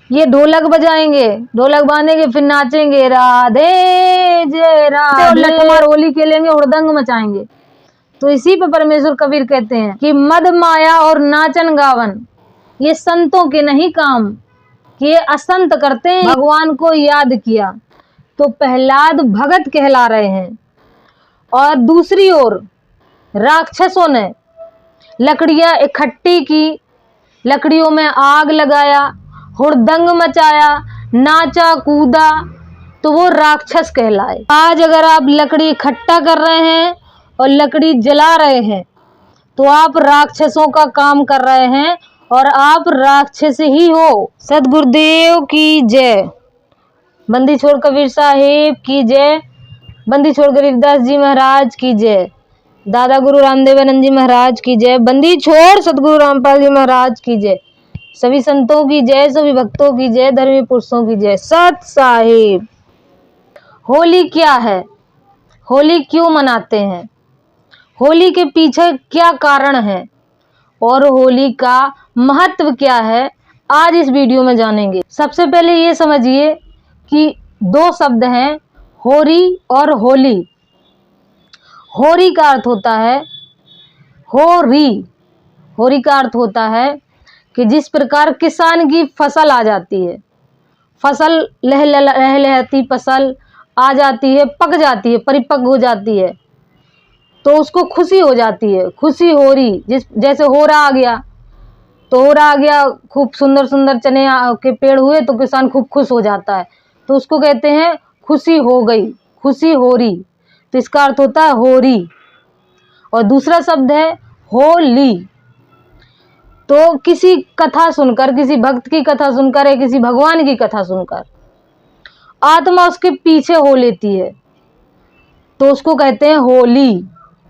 ये ढोलक बजाएंगे, ढोलक बांधेंगे, फिर नाचेंगे राधे जय राधे, और लठमार होली खेलेंगे, हुड़दंग मचाएंगे। तो इसी पे परमेश्वर कबीर कहते हैं कि मद माया और नाचन गावन ये संतों के नहीं काम, कि ये असंत करते हैं। भगवान को याद किया तो प्रहलाद भगत कहला रहे हैं, और दूसरी ओर राक्षसों ने लकड़ियां इकट्ठी की, लकड़ियों में आग लगाया, हुड़दंग मचाया, नाचा कूदा, तो वो राक्षस कहलाए। आज अगर आप लकड़ी इकट्ठा कर रहे हैं और लकड़ी जला रहे हैं तो आप राक्षसों का काम कर रहे हैं और आप राक्षस ही हो। सतगुरुदेव की जय। बंदी छोड़ कबीर साहिब की जय। बंदी छोड़ गरीबदास जी महाराज की जय। दादा गुरु रामदेवानंद जी महाराज की जय। बंदी छोड़ सतगुरु रामपाल जी महाराज की जय। सभी संतों की जय, सभी भक्तों की जय, धर्मी पुरुषों की जय। सत साहिब। होली क्या है? होली क्यों मनाते हैं? होली के पीछे क्या कारण है और होली का महत्व क्या है, आज इस वीडियो में जानेंगे। सबसे पहले ये समझिए कि दो शब्द हैं, होरी और होली। होरी का अर्थ होता है होरी। होरी का अर्थ होता है कि जिस प्रकार किसान की फसल आ जाती है, फसल लहलहाती फसल आ जाती है, पक जाती है, परिपक्व हो जाती है, तो उसको खुशी हो जाती है, खुशी हो रही। जैसे होरा आ गया, तो होरा आ गया, खूब सुंदर सुंदर चने के पेड़ हुए तो किसान खूब खुश हो जाता है, तो उसको कहते हैं खुशी हो गई, खुशी हो रही। तो इसका अर्थ होता है होरी। और दूसरा शब्द है होली। तो किसी कथा सुनकर, किसी भक्त की कथा सुनकर या किसी भगवान की कथा सुनकर आत्मा उसके पीछे हो लेती है, तो उसको कहते हैं होली।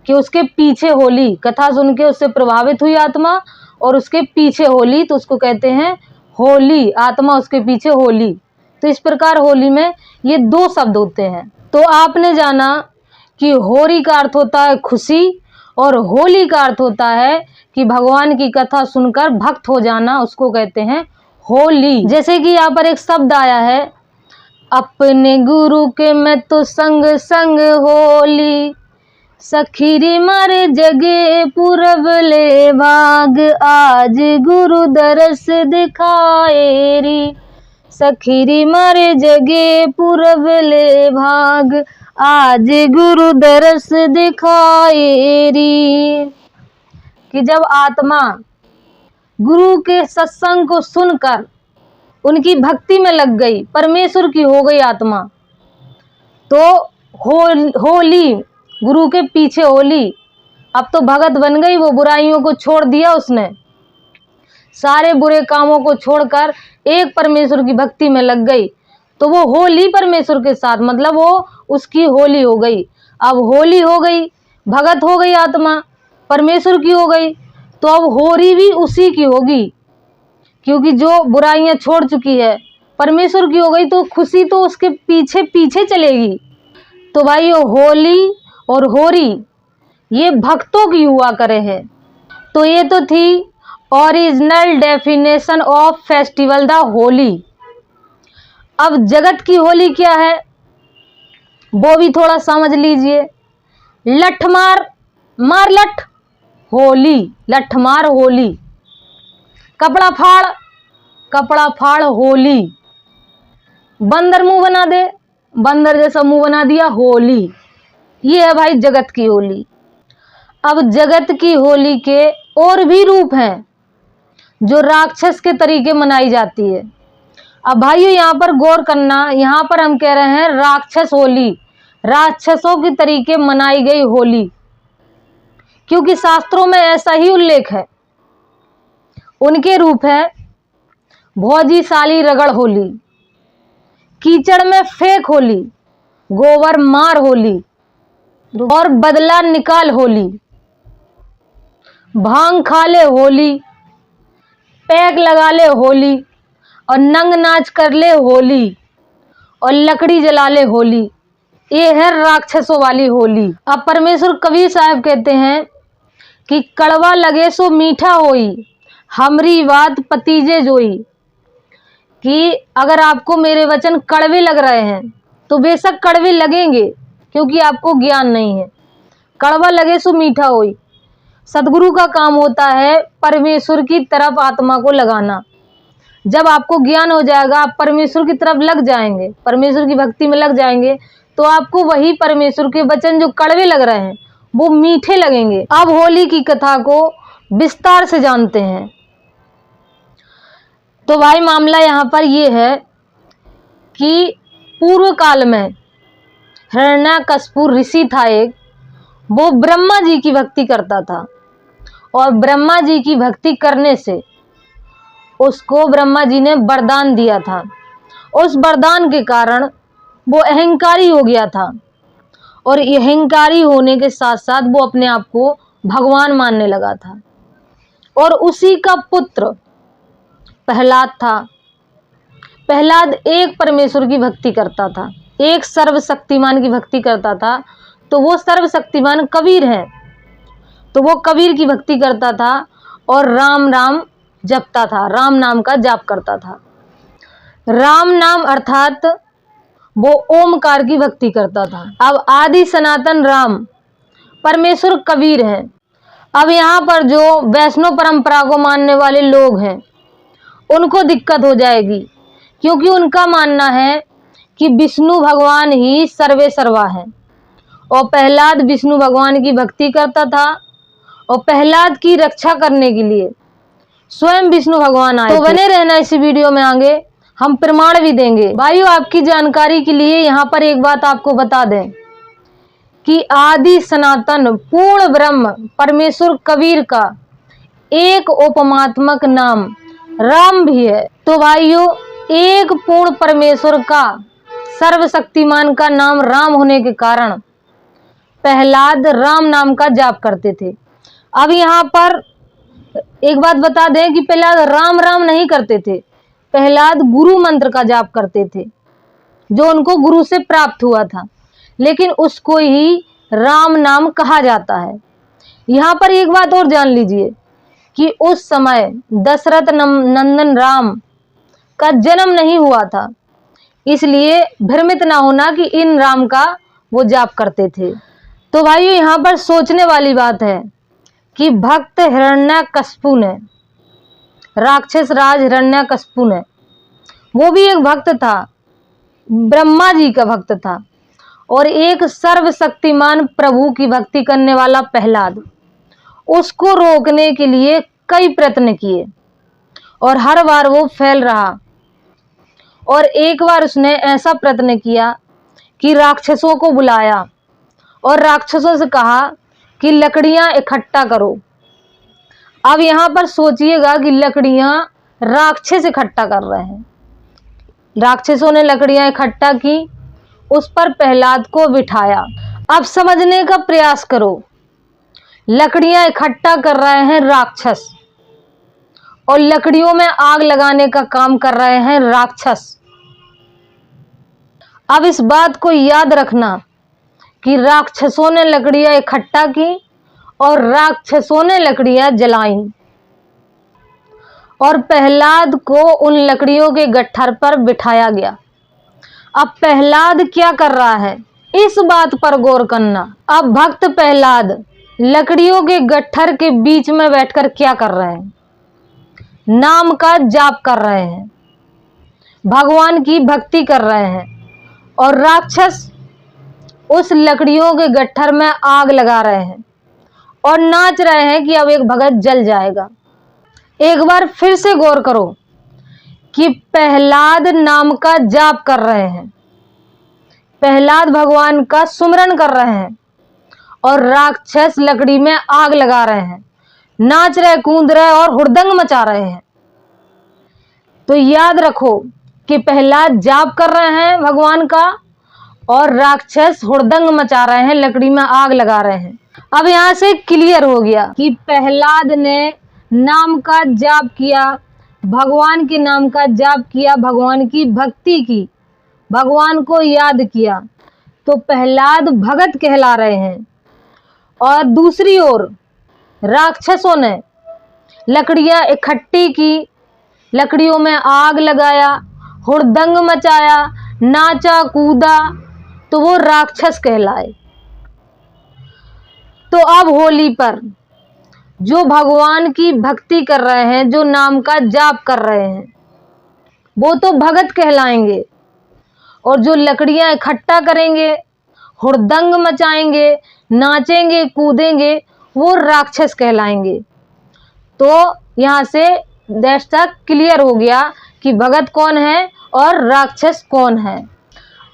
कि उसके पीछे होली, कथा सुन के उससे प्रभावित हुई आत्मा और उसके पीछे होली, तो उसको कहते हैं होली। आत्मा उसके पीछे होली। तो इस प्रकार होली में ये दो शब्द होते हैं। तो आपने जाना कि होरी का अर्थ होता है खुशी और होली का अर्थ होता है कि भगवान की कथा सुनकर भक्त हो जाना, उसको कहते हैं होली। जैसे कि यहाँ पर एक शब्द आया है, अपने गुरु के मैं तो संग संग होली, सखीरी मारे जगे पूरब ले भाग, आज गुरु दरस दिखाए री, सखीरी मारे जगे पूरब ले भाग, आज गुरु दरस दिखाए री। कि जब आत्मा गुरु के सत्संग को सुनकर उनकी भक्ति में लग गई, परमेश्वर की हो गई आत्मा, तो होली, गुरु के पीछे होली। अब तो भगत बन गई, वो बुराइयों को छोड़ दिया उसने, सारे बुरे कामों को छोड़कर एक परमेश्वर की भक्ति में लग गई, तो वो होली परमेश्वर के साथ, मतलब वो उसकी होली हो गई। अब होली हो गई, भगत हो गई आत्मा, परमेश्वर की हो गई, तो अब होरी भी उसी की होगी, क्योंकि जो बुराइयां छोड़ चुकी है परमेश्वर की हो गई, तो खुशी तो उसके पीछे पीछे चलेगी। तो भाई होली और होरी ये भक्तों की हुआ करे है। तो ये तो थी original definition of festival the Holi. अब जगत की होली क्या है वो भी थोड़ा समझ लीजिए। लठ मार, मार लठ होली, लठ मार होली। कपड़ा फाड़, कपड़ा फाड़ होली। बंदर मुंह बना दे, बंदर जैसा मुंह बना दिया, होली। ये है भाई जगत की होली। अब जगत की होली के और भी रूप हैं जो राक्षस के तरीके मनाई जाती है। अब भाइयों यहाँ पर गौर करना, यहाँ पर हम कह रहे हैं राक्षस होली, राक्षसों के तरीके मनाई गई होली, क्योंकि शास्त्रों में ऐसा ही उल्लेख है। उनके रूप है भौजी साली रगड़ होली, कीचड़ में फेंक होली, गोबर मार होली और बदला निकाल होली, भांग खा ले होली, पैक लगा ले होली और नंग नाच कर ले होली और लकड़ी जला ले होली। ये है राक्षसों वाली होली। अब परमेश्वर कबीर साहब कहते हैं कि कड़वा लगे सो मीठा होई, हमरी बात पतीजे जोई। कि अगर आपको मेरे वचन कड़वे लग रहे हैं तो बेशक कड़वे लगेंगे, क्योंकि आपको ज्ञान नहीं है। कड़वा लगे सो मीठा होई। सदगुरु का काम होता है परमेश्वर की तरफ आत्मा को लगाना। जब आपको ज्ञान हो जाएगा, आप परमेश्वर की तरफ लग जाएंगे, परमेश्वर की भक्ति में लग जाएंगे, तो आपको वही परमेश्वर के वचन जो कड़वे लग रहे हैं वो मीठे लगेंगे। अब होली की कथा को विस्तार से जानते हैं। तो भाई मामला यहाँ पर ये है कि पूर्व काल में हिरण्यकशिपु ऋषि था एक, वो ब्रह्मा जी की भक्ति करता था और ब्रह्मा जी की भक्ति करने से उसको ब्रह्मा जी ने वरदान दिया था। उस वरदान के कारण वो अहंकारी हो गया था और अहंकारी होने के साथ साथ वो अपने आप को भगवान मानने लगा था। और उसी का पुत्र प्रहलाद था। प्रहलाद एक परमेश्वर की भक्ति करता था, एक सर्वशक्तिमान की भक्ति करता था। तो वो सर्वशक्तिमान कबीर है, तो वो कबीर की भक्ति करता था और राम राम जपता था, राम नाम का जाप करता था। राम नाम अर्थात वो ओमकार की भक्ति करता था। अब आदि सनातन राम परमेश्वर कबीर हैं। अब यहाँ पर जो वैष्णव परंपरा को मानने वाले लोग हैं उनको दिक्कत हो जाएगी, क्योंकि उनका मानना है कि विष्णु भगवान ही सर्वे सर्वा है और प्रहलाद विष्णु भगवान की भक्ति करता था और प्रहलाद की रक्षा करने के लिए स्वयं विष्णु भगवान आए। तो बने रहना इसी वीडियो में, आगे हम प्रमाण भी देंगे। भाइयों, आपकी जानकारी के लिए यहाँ पर एक बात आपको बता दें कि आदि सनातन पूर्ण ब्रह्म परमेश्वर कबीर का एक उपमात्मक नाम राम भी है। तो भाइयों, एक पूर्ण परमेश्वर का सर्वशक्तिमान का नाम राम होने के कारण प्रहलाद राम नाम का जाप करते थे। अब यहाँ पर एक बात बता दें कि प्रहलाद राम राम नहीं करते थे, प्रहलाद गुरु मंत्र का जाप करते थे जो उनको गुरु से प्राप्त हुआ था, लेकिन उसको ही राम नाम कहा जाता है। यहाँ पर एक बात और जान लीजिए कि उस समय दशरथ नंदन राम का जन्म नहीं हुआ था, इसलिए भ्रमित ना होना कि इन राम का वो जाप करते थे। तो भाइयों, यहाँ पर सोचने वाली बात है कि भक्त हिरण्यकशिपु ने, राक्षस राज हिरण्यकशिपु ने, वो भी एक भक्त था, ब्रह्मा जी का भक्त था, और एक सर्वशक्तिमान प्रभु की भक्ति करने वाला प्रहलाद उसको रोकने के लिए कई प्रयत्न किए और हर बार वो फेल रहा। और एक बार उसने ऐसा प्रयत्न किया कि राक्षसों को बुलाया और राक्षसों से कहा कि लकड़ियां इकट्ठा करो। अब यहाँ पर सोचिएगा कि लकड़ियां राक्षस इकट्ठा कर रहे हैं। राक्षसों ने लकड़ियां इकट्ठा की, उस पर प्रहलाद को बिठाया। अब समझने का प्रयास करो, लकड़ियां इकट्ठा कर रहे हैं राक्षस और लकड़ियों में आग लगाने का काम कर रहे हैं राक्षस। अब इस बात को याद रखना कि राक्षसों ने लकड़ियां इकट्ठा की और राक्षसों ने लकड़ियां जलाई और प्रहलाद को उन लकड़ियों के गट्ठर पर बिठाया गया। अब प्रहलाद क्या कर रहा है, इस बात पर गौर करना। अब भक्त प्रहलाद लकड़ियों के गट्ठर के बीच में बैठकर क्या कर रहे हैं, नाम का जाप कर रहे हैं, भगवान की भक्ति कर रहे हैं, और राक्षस उस लकड़ियों के गट्ठर में आग लगा रहे हैं और नाच रहे हैं कि अब एक भगत जल जाएगा। एक बार फिर से गौर करो कि प्रहलाद नाम का जाप कर रहे हैं, प्रहलाद भगवान का सुमरन कर रहे हैं और राक्षस लकड़ी में आग लगा रहे हैं, नाच रहे, कूद रहे और हुड़दंग मचा रहे हैं। तो याद रखो कि प्रहलाद जाप कर रहे हैं भगवान का और राक्षस हुड़दंग मचा रहे हैं, लकड़ी में आग लगा रहे हैं। अब यहाँ से क्लियर हो गया कि प्रहलाद ने नाम का जाप किया, भगवान के नाम का जाप किया, भगवान की भक्ति की, भगवान को याद किया, तो प्रहलाद भगत कहला रहे हैं। और दूसरी ओर राक्षसों ने लकड़ियां इकट्ठी की, लकड़ियों में आग लगाया, हुड़दंग मचाया, नाचा कूदा, तो वो राक्षस कहलाए। तो अब होली पर जो भगवान की भक्ति कर रहे हैं, जो नाम का जाप कर रहे हैं, वो तो भगत कहलाएंगे, और जो लकड़ियां इकट्ठा करेंगे, हुड़दंग मचाएंगे, नाचेंगे कूदेंगे, वो राक्षस कहलाएंगे। तो यहाँ से दृष्टा क्लियर हो गया कि भगत कौन है और राक्षस कौन है।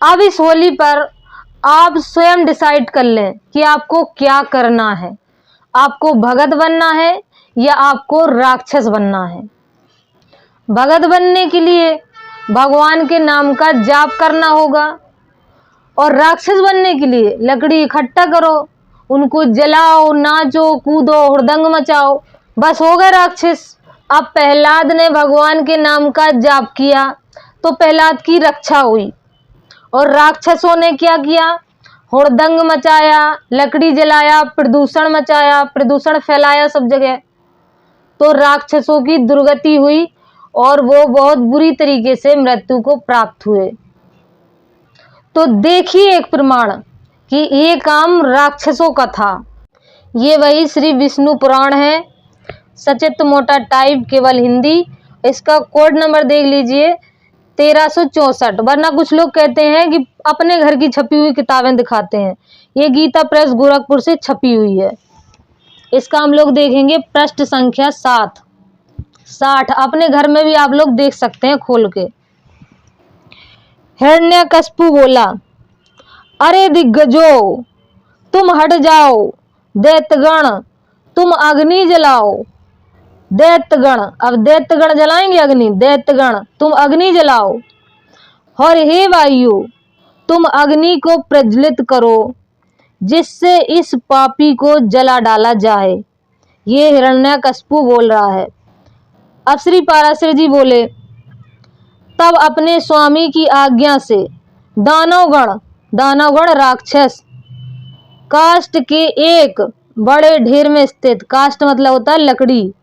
अब इस होली पर आप स्वयं डिसाइड कर लें कि आपको क्या करना है। आपको भगत बनना है या आपको राक्षस बनना है। भगत बनने के लिए भगवान के नाम का जाप करना होगा, और राक्षस बनने के लिए लकड़ी इकट्ठा करो, उनको जलाओ, नाचो कूदो, हुड़दंग मचाओ, बस हो गए राक्षस। अब प्रहलाद ने भगवान के नाम का जाप किया तो प्रहलाद की रक्षा हुई, और राक्षसों ने क्या किया? हुड़दंग मचाया, लकड़ी जलाया, प्रदूषण मचाया, प्रदूषण फैलाया सब जगह। तो राक्षसों की दुर्गति हुई और वो बहुत बुरी तरीके से मृत्यु को प्राप्त हुए। तो देखिए एक प्रमाण कि ये काम राक्षसों का था। ये वही श्री विष्णु पुराण है, सचित्र मोटा टाइप, केवल हिंदी। इसका कोड नंबर देख लीजिए 1364। वरना कुछ लोग कहते हैं कि अपने घर की छपी हुई किताबें दिखाते हैं। ये गीता प्रेस गोरखपुर से छपी हुई है। इसका हम लोग देखेंगे पृष्ठ संख्या 60। अपने घर में भी आप लोग देख सकते हैं खोल के। हिरण्यकश्यपु बोला, अरे दिग्गजो, तुम हट जाओ, दैत्यगण तुम अग्नि जलाओ। दैत्यगण, अब दैत्यगण जलाएंगे अग्नि। दैत्यगण तुम अग्नि जलाओ, और हे वायु तुम अग्नि को प्रज्वलित करो, जिससे इस पापी को जला डाला जाए। ये हिरण्यकश्यपु बोल रहा है। अब श्री पराशर जी बोले, तब अपने स्वामी की आज्ञा से दानवगण राक्षस काष्ठ के एक बड़े ढेर में स्थित, काष्ठ मतलब होता है लकड़ी,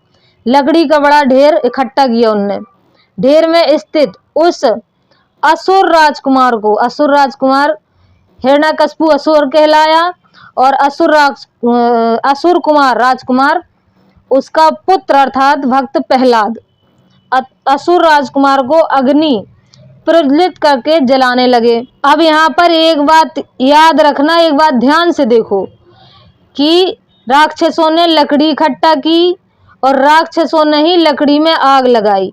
लकड़ी का बड़ा ढेर इकट्ठा किया उनने। ढेर में स्थित उस असुर राजकुमार को, असुर राजकुमार हिरण्यकश्यपु असुर कहलाया, और असुर कुमार राजकुमार उसका पुत्र अर्थात भक्त प्रहलाद असुर राजकुमार को अग्नि प्रज्वलित करके जलाने लगे। अब यहाँ पर एक बात याद रखना, एक बात ध्यान से देखो कि राक्षसों ने लकड़ी इकट्ठा की और राक्षसों ने ही लकड़ी में आग लगाई,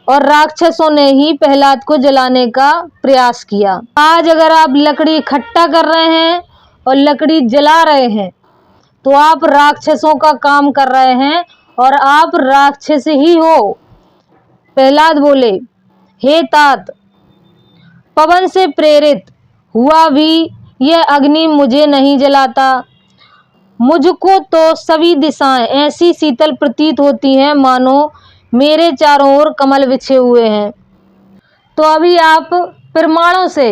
और राक्षसों ने ही प्रहलाद को जलाने का प्रयास किया। आज अगर आप लकड़ी इकट्ठा कर रहे हैं और लकड़ी जला रहे हैं तो आप राक्षसों का काम कर रहे हैं, और आप राक्षस ही हो। प्रहलाद बोले, हे तात, पवन से प्रेरित हुआ भी यह अग्नि मुझे नहीं जलाता। मुझको तो सभी दिशाएं ऐसी शीतल प्रतीत होती हैं मानो मेरे चारों ओर कमल बिछे हुए हैं। तो अभी आप प्रमाणों से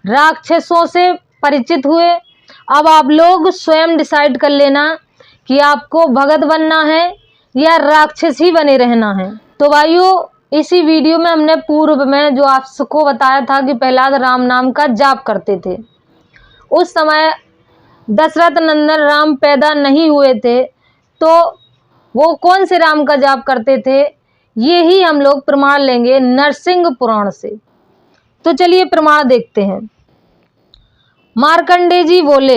राक्षसों से परिचित हुए। अब आप लोग स्वयं डिसाइड कर लेना कि आपको भगत बनना है या राक्षस ही बने रहना है। तो भाइयों, इसी वीडियो में हमने पूर्व में जो आपको बताया था कि प्रहलाद राम नाम का जाप करते थे। उस समय दशरथ नंदन राम पैदा नहीं हुए थे, तो वो कौन से राम का जाप करते थे, ये ही हम लोग प्रमाण लेंगे नरसिंह पुराण से। तो चलिए प्रमाण देखते हैं। मार्कंडेय जी बोले,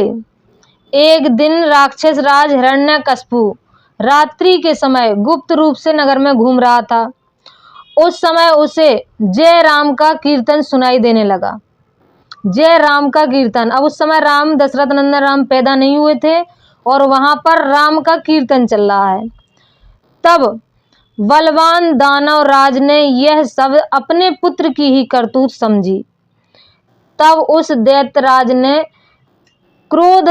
एक दिन राक्षस राज हिरण्यकश्यपु रात्रि के समय गुप्त रूप से नगर में घूम रहा था। उस समय उसे जय राम का कीर्तन सुनाई देने लगा। जय राम का कीर्तन। अब उस समय राम, दशरथ नंदन राम पैदा नहीं हुए थे और वहां पर राम का कीर्तन चल रहा है। तब बलवान दानव राज ने यह सब अपने पुत्र की ही करतूत समझी। तब उस दैत्यराज ने क्रोध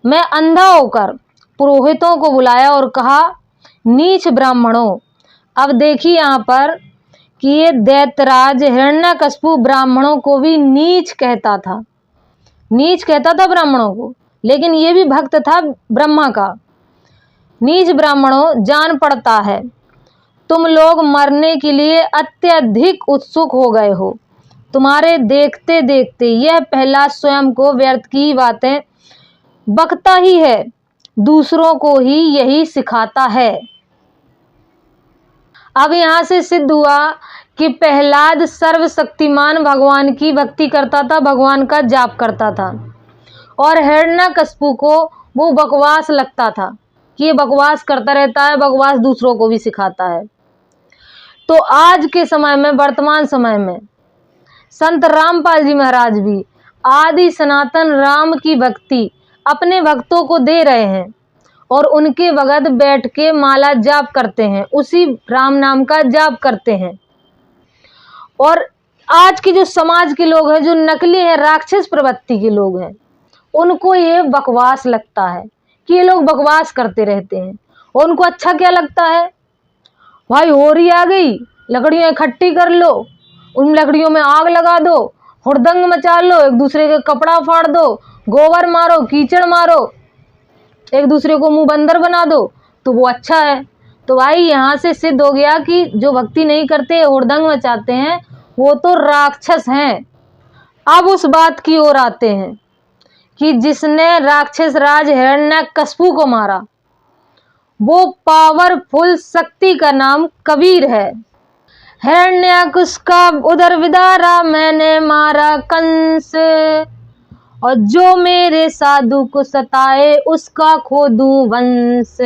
में अंधा होकर पुरोहितों को बुलाया और कहा, नीच ब्राह्मणों। अब देखिए यहाँ पर कि ये दैत्यराज हिरण्यकश्यपु ब्राह्मणों को भी नीच कहता था। नीच कहता था ब्राह्मणों को, लेकिन ये भी भक्त था ब्रह्मा का। नीच ब्राह्मणों, जान पड़ता है तुम लोग मरने के लिए अत्यधिक उत्सुक हो गए हो। तुम्हारे देखते देखते यह पहला स्वयं को व्यर्थ की बातें बकता ही है, दूसरों को ही यही सिखाता है। अब यहाँ से सिद्ध हुआ कि प्रहलाद सर्वशक्तिमान भगवान की भक्ति करता था, भगवान का जाप करता था, और हिरण्यकशिपु को वो बकवास लगता था कि ये बकवास करता रहता है, बकवास दूसरों को भी सिखाता है। तो आज के समय में, वर्तमान समय में संत रामपाल जी महाराज भी आदि सनातन राम की भक्ति अपने भक्तों को दे रहे हैं और उनके भगत बैठ के माला जाप करते हैं, उसी राम नाम का जाप करते हैं। और आज के जो समाज के लोग हैं, जो नकली हैं, राक्षस प्रवृत्ति के लोग हैं, उनको ये बकवास लगता है कि ये लोग बकवास करते रहते हैं। और उनको अच्छा क्या लगता है, भाई होरी आ गई, लकड़ियाँ इकट्ठी कर लो, उन लकड़ियों में आग लगा दो, हुड़दंग मचा लो, एक दूसरे के कपड़ा फाड़ दो, गोबर मारो, कीचड़ मारो, एक दूसरे को मुंह बंदर बना दो, तो वो अच्छा है। तो भाई यहाँ से सिद्ध हो गया कि जो भक्ति नहीं करते, हुड़दंग मचाते हैं, वो तो राक्षस हैं। अब उस बात की ओर आते हैं कि जिसने राक्षस राज हिरण्यकशिपु को मारा, वो पावरफुल शक्ति का नाम कबीर है। हिरण्याकुश का उदर विदारा, मैंने मारा कंस, और जो मेरे साधु को सताए, उसका खो दूं वंश।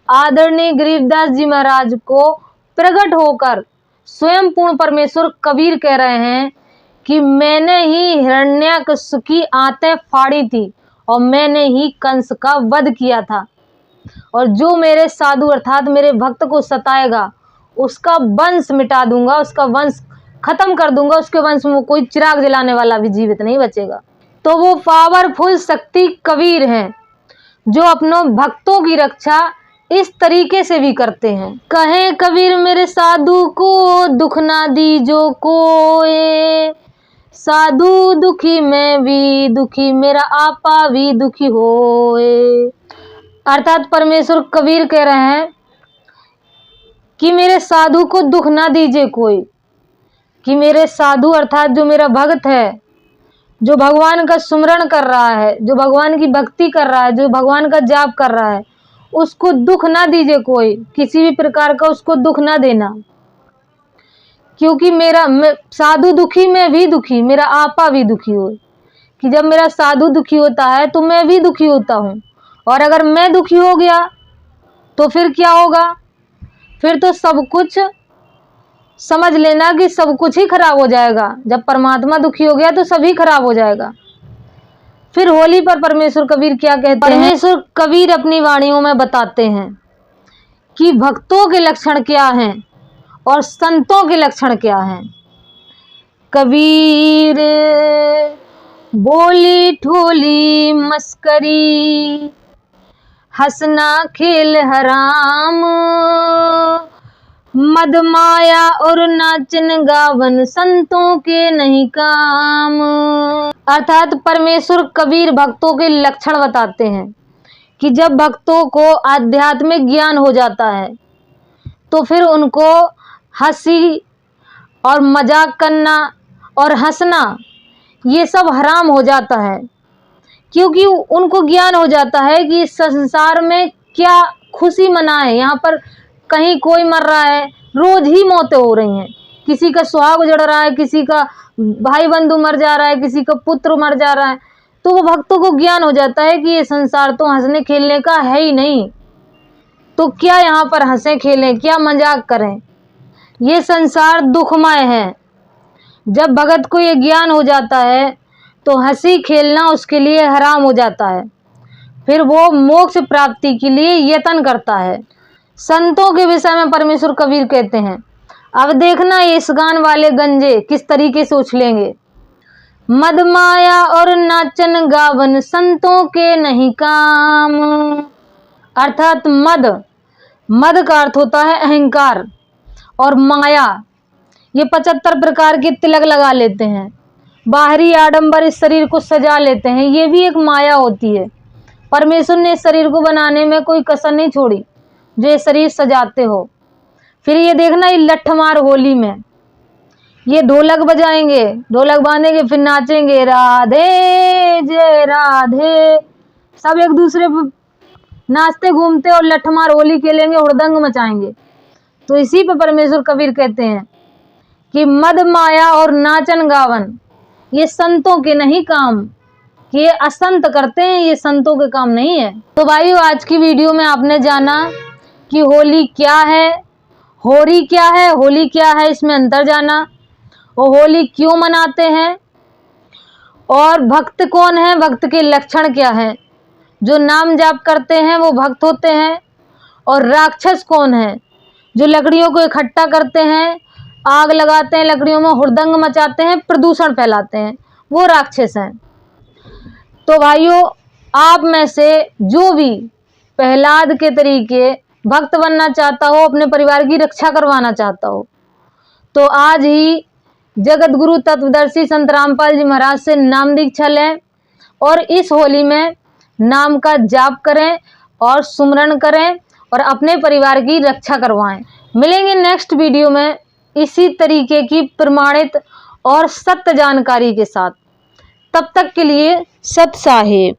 आदरणीय गरीबदास जी महाराज को प्रकट होकर स्वयं पूर्ण परमेश्वर कबीर कह रहे हैं कि मैंने ही हिरण्याकशिपु की आंतें फाड़ी थी और मैंने ही कंस का वध किया था, और जो मेरे साधु अर्थात मेरे भक्त को सताएगा, उसका वंश मिटा दूंगा, उसका वंश खत्म कर दूंगा, उसके वंश में कोई चिराग जलाने वाला भी जीवित नहीं बचेगा। तो वो पावरफुल शक्ति कबीर हैं, जो अपनों भक्तों की रक्षा इस तरीके से भी करते हैं। कहे कबीर मेरे साधु को दुख ना दीजो कोई, साधु दुखी मैं भी दुखी, मेरा आपा भी दुखी होए। अर्थात परमेश्वर कबीर कह रहे हैं कि मेरे साधु को दुख ना दीजिए कोई, कि मेरे साधु अर्थात जो मेरा भक्त है, जो भगवान का सुमरण कर रहा है, जो भगवान की भक्ति कर रहा है, जो भगवान का जाप कर रहा है, उसको दुख ना दीजिए कोई, किसी भी प्रकार का उसको दुख ना देना, क्योंकि मेरा साधु दुखी मैं भी दुखी, मेरा आपा भी दुखी हो। कि जब मेरा साधु दुखी होता है तो मैं भी दुखी होता हूँ, और अगर मैं दुखी हो गया तो फिर क्या होगा, फिर तो सब कुछ समझ लेना कि सब कुछ ही खराब हो जाएगा। जब परमात्मा दुखी हो गया तो सभी खराब हो जाएगा। फिर होली पर परमेश्वर कबीर क्या कहते हैं? परमेश्वर कबीर अपनी वाणियों में बताते हैं कि भक्तों के लक्षण क्या हैं और संतों के लक्षण क्या हैं। कबीर बोली ठोली मस्करी, हंसना खेल हराम, मद माया और नाचन गावन, संतों के नहीं काम। अर्थात परमेश्वर कबीर भक्तों के लक्षण बताते हैं कि जब भक्तों को आध्यात्मिक ज्ञान हो जाता है तो फिर उनको हंसी और मजाक करना और हंसना ये सब हराम हो जाता है, क्योंकि उनको ज्ञान हो जाता है कि इस संसार में क्या खुशी मनाए। यहाँ पर कहीं कोई मर रहा है, रोज ही मौतें हो रही हैं, किसी का सुहाग उजड़ रहा है, किसी का भाई बंधु मर जा रहा है, किसी का पुत्र मर जा रहा है। तो वो भक्तों को ज्ञान हो जाता है कि ये संसार तो हंसने खेलने का है ही नहीं, तो क्या यहाँ पर हंसे खेलें, क्या मजाक करें, ये संसार दुखमय है। जब भगत को ये ज्ञान हो जाता है तो हंसी खेलना उसके लिए हराम हो जाता है, फिर वो मोक्ष प्राप्ति के लिए यत्न करता है। संतों के विषय में परमेश्वर कबीर कहते हैं, अब देखना ये इस गान वाले गंजे किस तरीके से उछलेंगे। मद माया और नाचन गावन, संतों के नहीं काम। अर्थात मद का अर्थ होता है अहंकार, और माया ये 75 प्रकार के तिलक लगा लेते हैं, बाहरी आडंबर इस शरीर को सजा लेते हैं, ये भी एक माया होती है। परमेश्वर ने इस शरीर को बनाने में कोई कसर नहीं छोड़ी, जो ये शरीर सजाते हो। फिर ये देखना, ये लठमार होली में ये ढोलक बजाएंगे, ढोलक बांधेंगे, फिर नाचेंगे राधे जय राधे। सब एक दूसरे पर नाचते घूमते और लठमार होली खेलेंगे, हुड़दंग मचाएंगे। तो इसी पे परमेश्वर कबीर कहते हैं कि मद माया और नाचन गावन ये संतों के नहीं काम, कि ये असंत करते हैं, ये संतों के काम नहीं है। तो भाइयों, आज की वीडियो में आपने जाना कि होली क्या है, होरी क्या है, होली क्या है, इसमें अंतर जाना, और होली क्यों मनाते हैं, और भक्त कौन है, भक्त के लक्षण क्या है। जो नाम जाप करते हैं वो भक्त होते हैं, और राक्षस कौन है, जो लकड़ियों को इकट्ठा करते हैं, आग लगाते हैं लकड़ियों में, हुड़दंग मचाते हैं, प्रदूषण फैलाते हैं, वो राक्षस हैं। तो भाइयों, आप में से जो भी प्रहलाद के तरीके भक्त बनना चाहता हो, अपने परिवार की रक्षा करवाना चाहता हो, तो आज ही जगत गुरु तत्वदर्शी संत रामपाल जी महाराज से नाम दीक्षा लें और इस होली में नाम का जाप करें और सुमरन करें और अपने परिवार की रक्षा करवाएं। मिलेंगे नेक्स्ट वीडियो में इसी तरीके की प्रमाणित और सत्य जानकारी के साथ। तब तक के लिए सत साहेब।